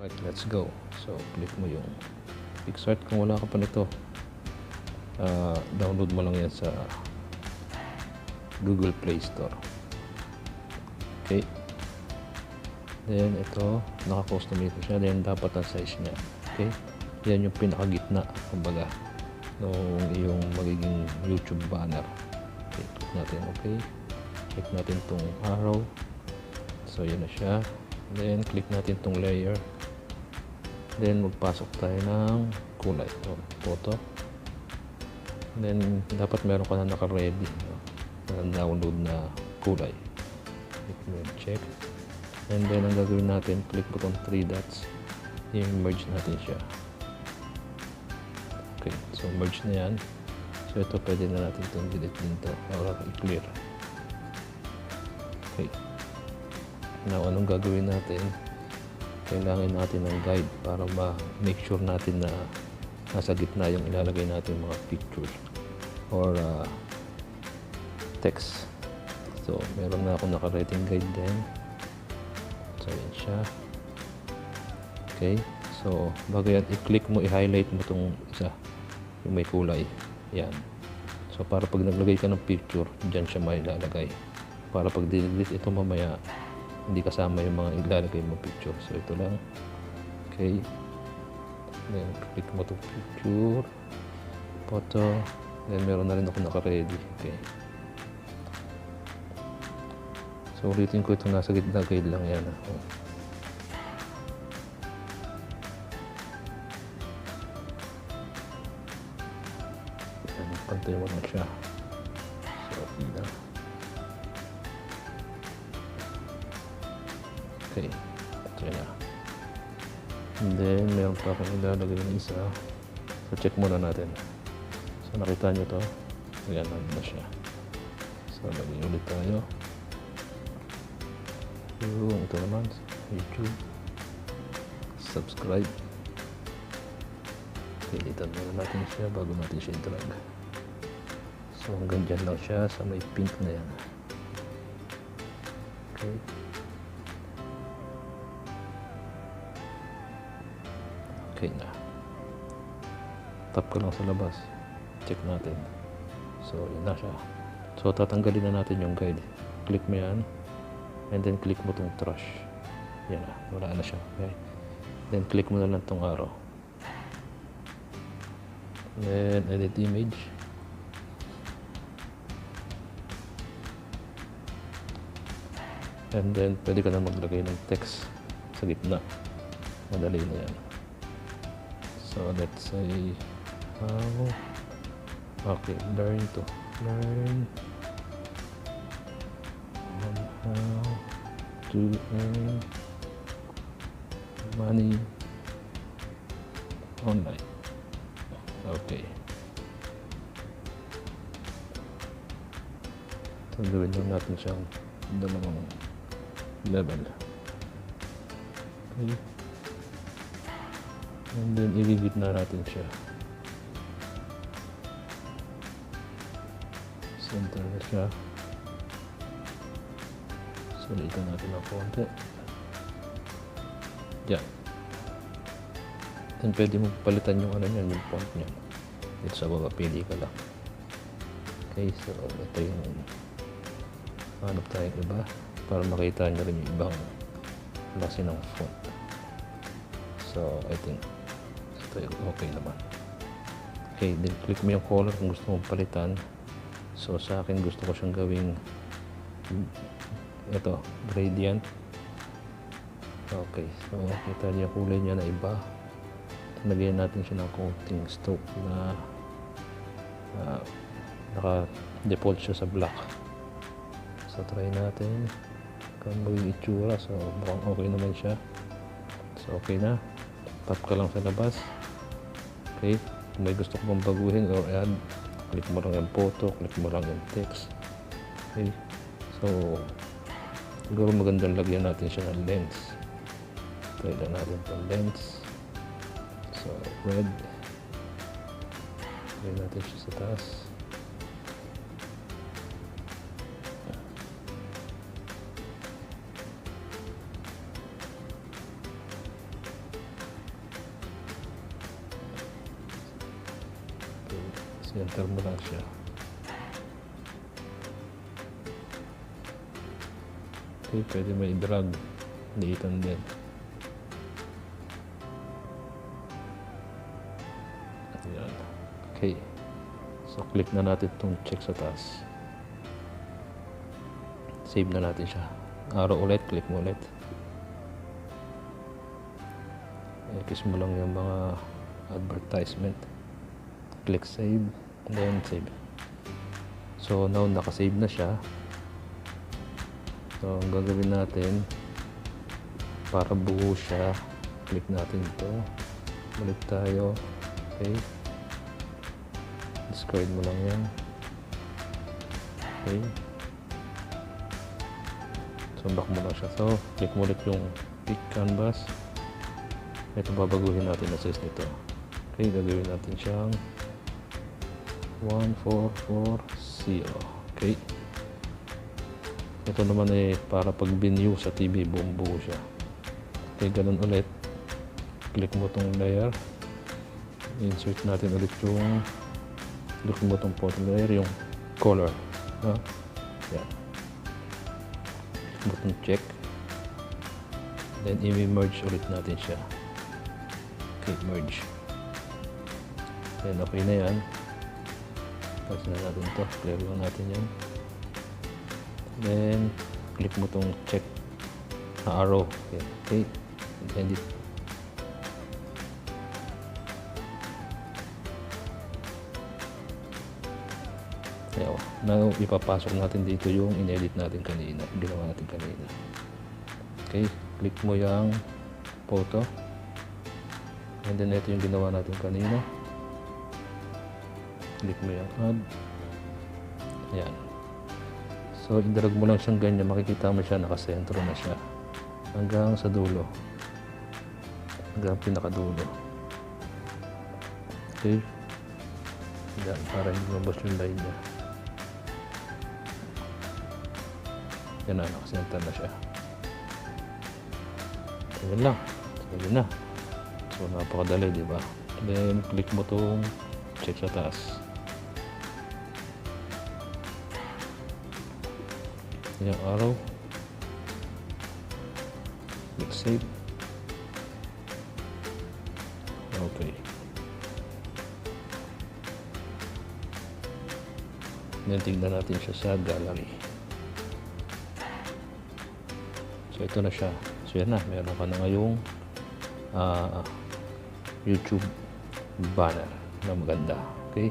Right, let's go. So click mo yung PicsArt. Kung wala ka pa nito, download mo lang yan sa Google Play Store. Okay, then ito naka-customize siya, then dapat ang size niya. Okay, yan yung pinakagitna kumbaga nung iyong magiging YouTube banner. Okay, click natin. Okay, click natin tong arrow. So yan na siya. Then click natin tong layer. Then magpasok tayo ng kulay o photo. Then dapat meron ka na naka-ready na download na kulay. Click mo yung check. And then ang gagawin natin, click mo tong 3 dots. I-merge natin siya. Okay, so merge na yan. So ito pwede na natin itong delete dito para i-clear. Okay. Now anong gagawin natin? Kailangan natin ng guide para ma-make sure natin na nasa gitna yung ilalagay natin mga pictures or text. So meron na ako naka-writing guide din. So yan siya. Okay, so bago yan, i-click mo, i-highlight mo itong isa yung may kulay. Yan. So para pag naglagay ka ng picture, dyan siya may ilalagay. Para pag delete ito mamaya, hindi kasama yung mga ilalagay mo picture. So ito lang. Okay, then click mo to picture, photo, then meron na rin ako naka-ready. Okay, so ulitin ko, ito nasa gitna guide lang yan. Pantay mo na siya. So okay na. Okay, ito na. And then meron pa akong ilalagay ng isa. So check muna natin. So nakita nyo to. Ayan na siya. So lagay ulit tayo. Yung ito naman, YouTube. Subscribe. Pilitan muna natin siya bago natin siya i-drag. So hanggang dyan lang siya sa may pink na yan. Okay. Okay na. Tap ko lang sa labas. Check natin. So yun na siya. So tatanggalin na natin yung guide. Click mo yan. And then click mo tong trash. Yan na. Wala na siya. Okay. Then click mo na lang tong arrow. Then edit image. And then pwede ka na maglagay ng text sa gitna. Madali na yan. So let's say okay, learn on how to earn money online. Okay, so gawin lang natin siyang dalawang level. Okay, and then i-gigit na natin siya. Center na siya. Sulitan natin ng konti. Diyan. Then pwede mo palitan yung ano niyan, yung font niyan. Dito sa baba, pili ka lang. Okay, so ito yung hanap tayong iba para makita nyo rin yung ibang klase ng font. So I think ito okay naman. Okay, then click mo yung color kung gusto mong palitan. So sa akin gusto ko siyang gawing ito, gradient. Okay, so kita niyo yung kulay niya na iba. Lagyan natin siya ng coating stroke na naka-default siya sa black. So try natin kung magiging itsura. So mukhang okay naman siya. So okay na. Tap ka lang sa labas. Okay, kung may gusto ko pang baguhin or add, click mo lang yung photo, click mo lang yung text. Okay, so siguro magandang lagyan natin siya ng lens. Try lang natin itong lens. So red, try natin siya sa taas. Center mo lang siya. Okay, pwede may drag. Liitan din. Ayan. Okay. So, click na natin itong check sa taas. Save na natin siya. Arrow ulit, click mo ulit. I-kiss mo lang yung mga advertisement. Click save, then save. So, now nakasave na siya. So, ang gagawin natin, para buo siya, click natin ito. Balik tayo. Okay. Discard mo lang yan. Okay. So, back mo lang siya. So, click mo ulit yung pick canvas. Ito babaguhin natin ang size nito. Okay, gagawin natin siyang 1440. Okay. Ito naman ay para pag binview sa TV, buo siya. Okay, ganun ulit. Click mo tong layer. Insert natin ulit yung click mo tong photo layer, yung color. Yan. Click mo tong check. Then, i-merge ulit natin siya. Okay, merge. Then, okay na yan. Tapos na natin ito. Clear lang natin yan. Then, click mo tong check na arrow. Okay. Edit. Ayan. Now, ipapasok natin dito yung in-edit natin kanina. Ginawa natin kanina. Okay. Click mo yung photo. And then, ito yung ginawa natin kanina. Click mo yung add. Ayan. So, idrag mo lang siyang ganyan. Makikita mo siya, nakasentro na siya. Hanggang sa dulo. Hanggang pinakadulo. Okay. Yan, para hindi mabos yung line niya. Yan na, nakasentro na siya. So, yan lang. So, yun na. So, napakadali, di ba? Then, click mo itong check sa taas. Yung arrow. Click save. Okay. Then, tignan natin siya sa gallery. So, ito na siya. So, yan na. Meron ka na ngayong YouTube banner na maganda. Okay?